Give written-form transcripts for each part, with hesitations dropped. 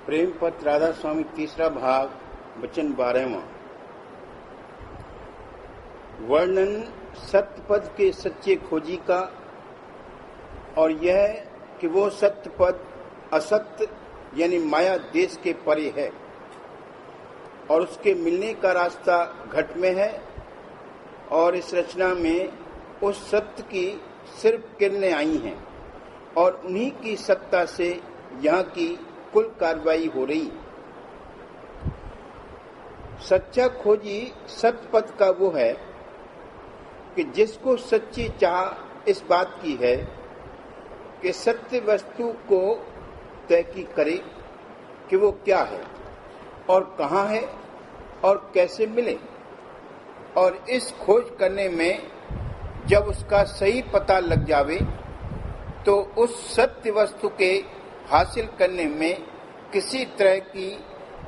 प्रेम पत्र राधा स्वामी तीसरा भाग वचन 12वां। वर्णन सत्य पद के सच्चे खोजी का और यह कि वो सत्य पद असत्य यानी माया देश के परे है और उसके मिलने का रास्ता घट में है और इस रचना में उस सत्य की सिर्फ किरणें आई हैं और उन्हीं की सत्ता से यहाँ की कुल कार्रवाई हो रही। सच्चा खोजी सत्य पद का वो है कि जिसको सच्ची चाह इस बात की है कि सत्य वस्तु को तहकीक करे कि वो क्या है और कहाँ है और कैसे मिले, और इस खोज करने में जब उसका सही पता लग जावे तो उस सत्य वस्तु के हासिल करने में किसी तरह की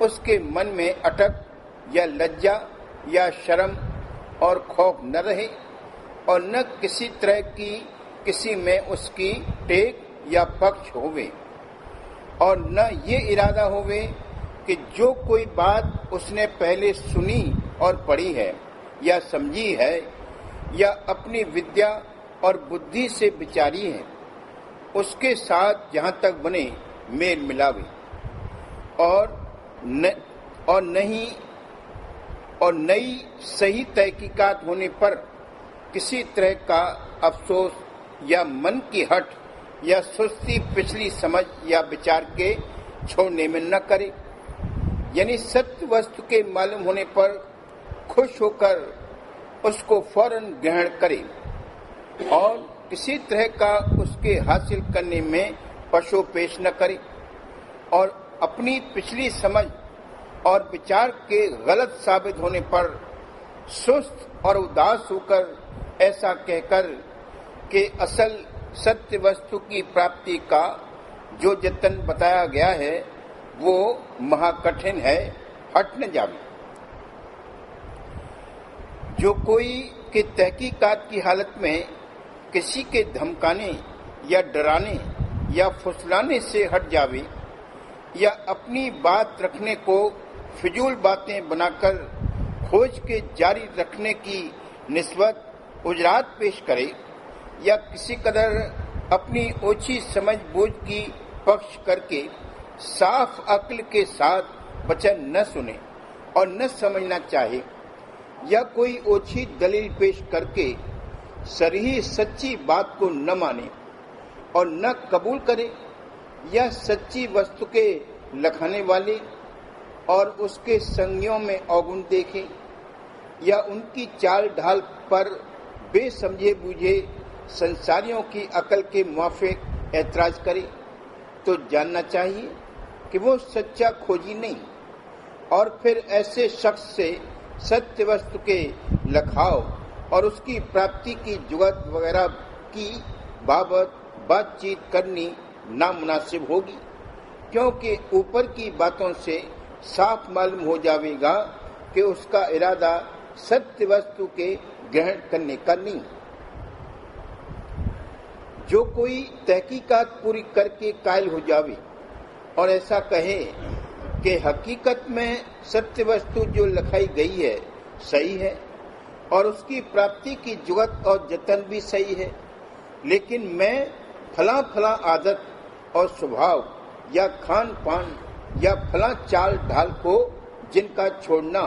उसके मन में अटक या लज्जा या शर्म और खौफ न रहे और न किसी तरह की किसी में उसकी टेक या पक्ष होवे और न ये इरादा होवे कि जो कोई बात उसने पहले सुनी और पढ़ी है या समझी है या अपनी विद्या और बुद्धि से विचारी है उसके साथ जहाँ तक बने मेल मिलावे और नई सही तहकीकात होने पर किसी तरह का अफसोस या मन की हट या सुस्ती पिछली समझ या विचार के छोड़ने में न करे, यानी सत्य वस्तु के मालूम होने पर खुश होकर उसको फौरन ग्रहण करे और किसी तरह का उसके हासिल करने में पशोपेश न करे और अपनी पिछली समझ और विचार के गलत साबित होने पर सुस्त और उदास होकर ऐसा कहकर कि असल सत्य वस्तु की प्राप्ति का जो जतन बताया गया है वो महाकठिन है, हट न जावे। जो कोई के तहकीकात की हालत में किसी के धमकाने या डराने या फुसलाने से हट जावे या अपनी बात रखने को फिजूल बातें बनाकर खोज के जारी रखने की निस्बत उजरात पेश करे या किसी कदर अपनी ओछी समझ बूझ की पक्ष करके साफ अक्ल के साथ वचन न सुने और न समझना चाहे या कोई ओछी दलील पेश करके सही सच्ची बात को न माने और न कबूल करे या सच्ची वस्तु के लखाने वाले और उसके संज्ञों में अवगुण देखे या उनकी चाल ढाल पर बेसमझे बूझे संसारियों की अकल के मुआफिक ऐतराज करे तो जानना चाहिए कि वो सच्चा खोजी नहीं और फिर ऐसे शख्स से सत्य वस्तु के लखाव और उसकी प्राप्ति की जुगत वगैरह की बाबत बातचीत करनी नामुनासिब होगी, क्योंकि ऊपर की बातों से साफ मालूम हो जाएगा कि उसका इरादा सत्य वस्तु के ग्रहण करने का नहीं। जो कोई तहकीकात पूरी करके कायल हो जावे और ऐसा कहे कि हकीकत में सत्य वस्तु जो लिखाई गई है सही है और उसकी प्राप्ति की जुगत और जतन भी सही है, लेकिन मैं फला फला आदत और स्वभाव या खान पान या फला चाल ढाल को जिनका छोड़ना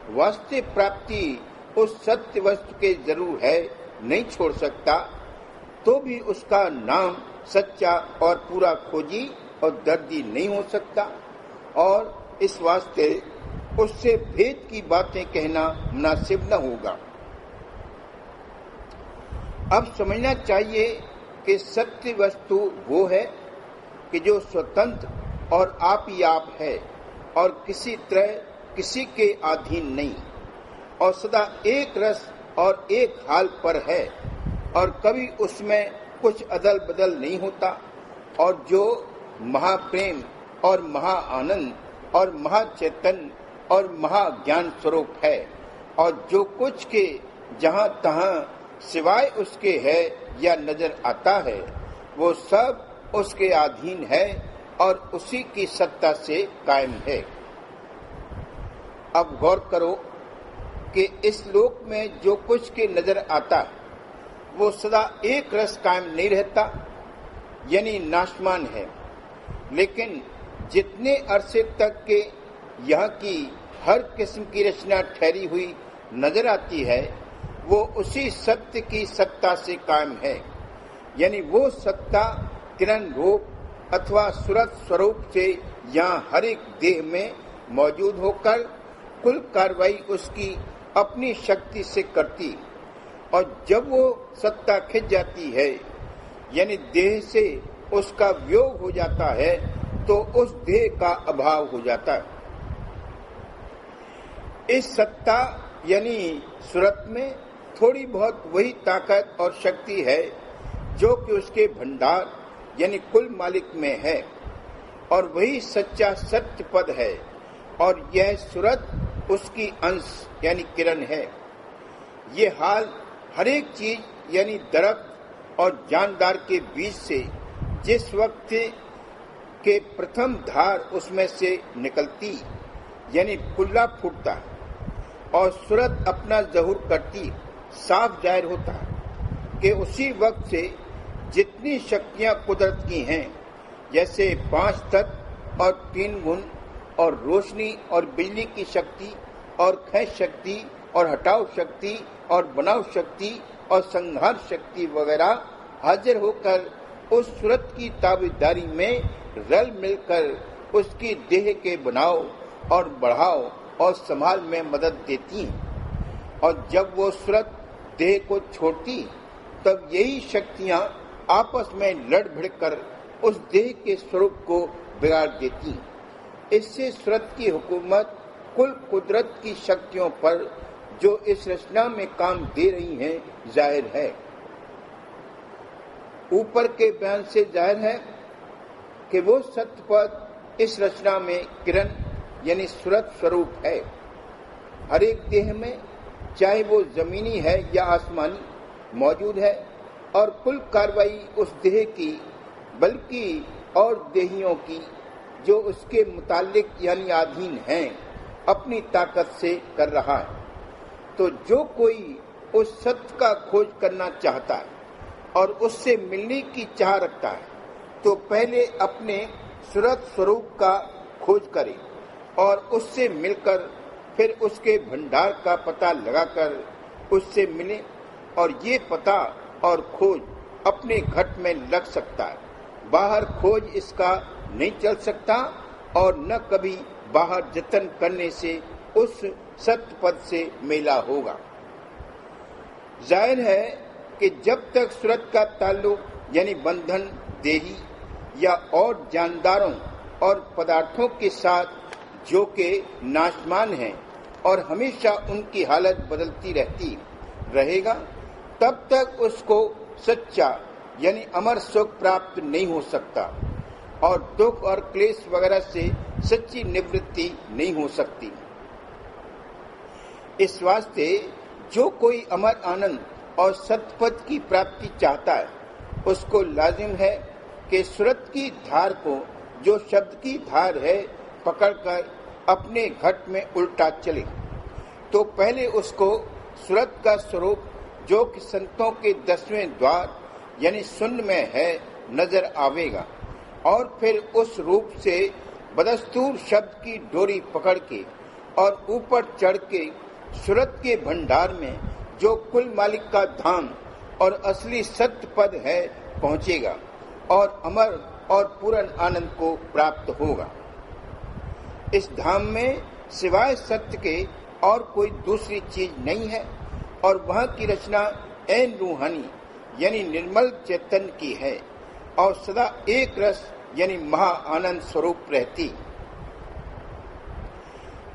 वास्तविक प्राप्ति उस सत्य वस्तु के जरूर है नहीं छोड़ सकता, तो भी उसका नाम सच्चा और पूरा खोजी और दर्दी नहीं हो सकता और इस वास्ते उससे भेद की बातें कहना मुनासिब न होगा। अब समझना चाहिए कि सत्य वस्तु वो है कि जो स्वतंत्र और आप ही आप है और किसी तरह किसी के अधीन नहीं और सदा एक रस और एक हाल पर है और कभी उसमें कुछ अदल बदल नहीं होता और जो महाप्रेम और महाआनंद और महाचैतन्य और महाज्ञान स्वरूप है और जो कुछ के जहाँ तहाँ सिवाय उसके है या नजर आता है वो सब उसके अधीन है और उसी की सत्ता से कायम है। अब गौर करो कि इस लोक में जो कुछ के नजर आता है वो सदा एक रस कायम नहीं रहता, यानी नाशमान है। लेकिन जितने अरसे तक के यहाँ की हर किस्म की रचना ठहरी हुई नजर आती है वो उसी सत्य की सत्ता से कायम है, यानी वो सत्ता किरण रूप अथवा सूरत स्वरूप से यहाँ हर एक देह में मौजूद होकर कुल कार्रवाई उसकी अपनी शक्ति से करती, और जब वो सत्ता खिंच जाती है यानी देह से उसका वियोग हो जाता है तो उस देह का अभाव हो जाता है। इस सत्ता यानी सूरत में थोड़ी बहुत वही ताकत और शक्ति है जो कि उसके भंडार यानी कुल मालिक में है, और वही सच्चा सत्य पद है, और यह सूरत उसकी अंश यानी किरण है। ये हाल हर एक चीज यानी दरख्त और जानदार के बीच से जिस वक्त के प्रथम धार उसमें से निकलती यानी कुल्ला फूटता और सूरत अपना ज़हूर करती साफ जाहिर होता कि उसी वक्त से जितनी शक्तियां कुदरत की हैं, जैसे 5 तत्व और 3 गुण और रोशनी और बिजली की शक्ति और खींच शक्ति और हटाव शक्ति और बनाव शक्ति और संहार शक्ति वगैरह हाजिर होकर उस सूरत की ताबेदारी में रल मिलकर उसकी देह के बनाव और बढ़ाव और संभाल में मदद देती हैं। और जब वो सूरत देह को छोड़ती तब यही शक्तियां आपस में लड़ भिड़ कर उस देह के स्वरूप को बिगाड़ देती। इससे सूरत की हुकूमत कुल कुदरत की शक्तियों पर जो इस रचना में काम दे रही हैं जाहिर है। ऊपर के बयान से जाहिर है कि वो सत्य पद इस रचना में किरण यानी सूरत स्वरूप है। हर एक देह में चाहे वो जमीनी है या आसमानी मौजूद है, और कुल कार्रवाई उस देह की बल्कि और देहियों की जो उसके मुतालिक यानी अधीन हैं अपनी ताकत से कर रहा है। तो जो कोई उस सत्य का खोज करना चाहता है और उससे मिलने की चाह रखता है तो पहले अपने सूरत स्वरूप का खोज करे और उससे मिलकर फिर उसके भंडार का पता लगाकर उससे मिले, और ये पता और खोज अपने घट में लग सकता है। बाहर खोज इसका नहीं चल सकता और न कभी बाहर जतन करने से उस सत्य पद से मेला होगा। जाहिर है कि जब तक सूरत का ताल्लुक यानी बंधन देही या और जानदारों और पदार्थों के साथ जो के नाशमान हैं और हमेशा उनकी हालत बदलती रहती रहेगा, तब तक उसको सच्चा यानी अमर सुख प्राप्त नहीं हो सकता और दुख और क्लेश वगैरह से सच्ची निवृत्ति नहीं हो सकती। इस वास्ते जो कोई अमर आनंद और सतपथ की प्राप्ति चाहता है उसको लाजिम है कि सूरत की धार को जो शब्द की धार है पकड़कर अपने घट में उल्टा चले। तो पहले उसको सूरत का स्वरूप जो कि संतों के 10वें द्वार यानी शून्य में है नजर आवेगा, और फिर उस रूप से बदस्तूर शब्द की डोरी पकड़ के और ऊपर चढ़ के सूरत के भंडार में जो कुल मालिक का धाम और असली सत्य पद है पहुंचेगा और अमर और पूर्ण आनंद को प्राप्त होगा। इस धाम में सिवाय सत्य के और कोई दूसरी चीज नहीं है, और वहाँ की रचना ऐन रूहानी यानी निर्मल चैतन्य की है और सदा एक रस यानी महा आनंद स्वरूप रहती।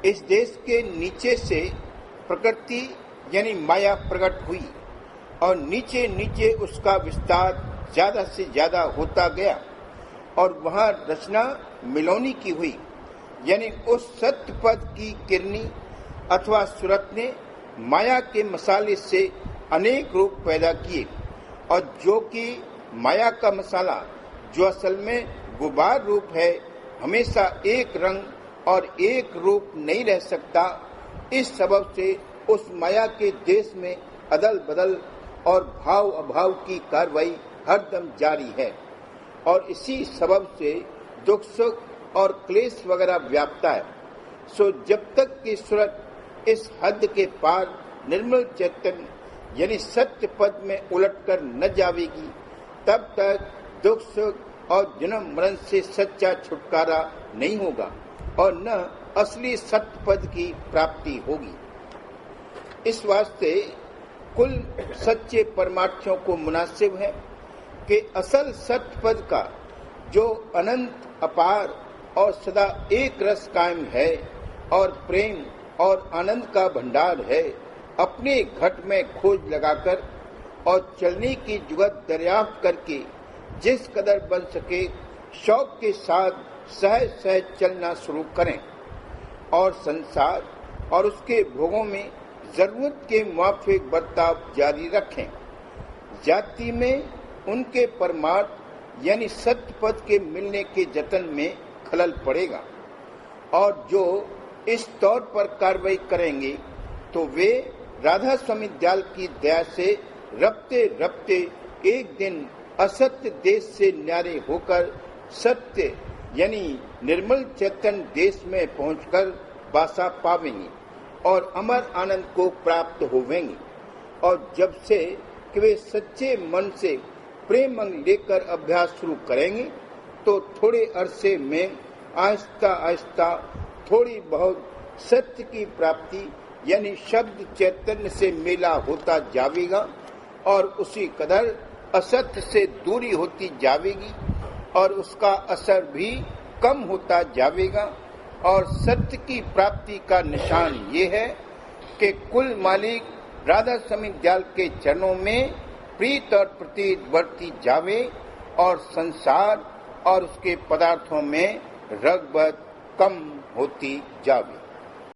इस देश के नीचे से प्रकृति यानी माया प्रकट हुई और नीचे नीचे उसका विस्तार ज्यादा से ज्यादा होता गया, और वहाँ रचना मिलौनी की हुई यानी उस सत्य पद की किरनी अथवा सूरत ने माया के मसाले से अनेक रूप पैदा किए, और जो कि माया का मसाला जो असल में गुबार रूप है, हमेशा एक रंग और एक रूप नहीं रह सकता। इस सबब से उस माया के देश में अदल बदल और भाव अभाव की कार्रवाई हरदम जारी है और इसी सबब से दुख सुख और क्लेश वगैरह व्यापता है। सो जब तक कि सूरत इस हद के पार निर्मल चैतन्य यानी सत्य पद में उलटकर न जावेगी, तब तक दुख सुख और जन्म मरण से सच्चा छुटकारा नहीं होगा और न असली सत्य पद की प्राप्ति होगी। इस वास्ते कुल सच्चे परमार्थियों को मुनासिब है कि असल सत्य पद का जो अनंत अपार और सदा एक रस कायम है और प्रेम और आनंद का भंडार है, अपने घट में खोज लगाकर और चलने की जुगत दरियाफ्त करके जिस कदर बन सके शौक के साथ सहज सहज चलना शुरू करें और संसार और उसके भोगों में जरूरत के मुआफिक बर्ताव जारी रखें। जाति में उनके परमार्थ यानी सत्य पद के मिलने के जतन में खलल पड़ेगा और जो इस तौर पर कार्रवाई करेंगे तो वे राधा स्वामी दयाल की दया से रफ्ते रफ्ते एक दिन असत्य देश से न्यारे होकर सत्य यानी निर्मल चैतन्य देश में पहुंचकर वासा पावेंगे और अमर आनंद को प्राप्त होवेंगे। और जब से कि वे सच्चे मन से प्रेम अंग लेकर अभ्यास शुरू करेंगे तो थोड़े अरसे में आहिस्ता आहिस्ता थोड़ी बहुत सत्य की प्राप्ति यानी शब्द चैतन्य से मेला होता जावेगा और उसी कदर असत्य से दूरी होती जावेगी और उसका असर भी कम होता जावेगा। और सत्य की प्राप्ति का निशान ये है कि कुल मालिक राधा स्वामी दयाल के चरणों में प्रीत और प्रतीत बढ़ती जावे और संसार और उसके पदार्थों में रगबत कम होती जावे।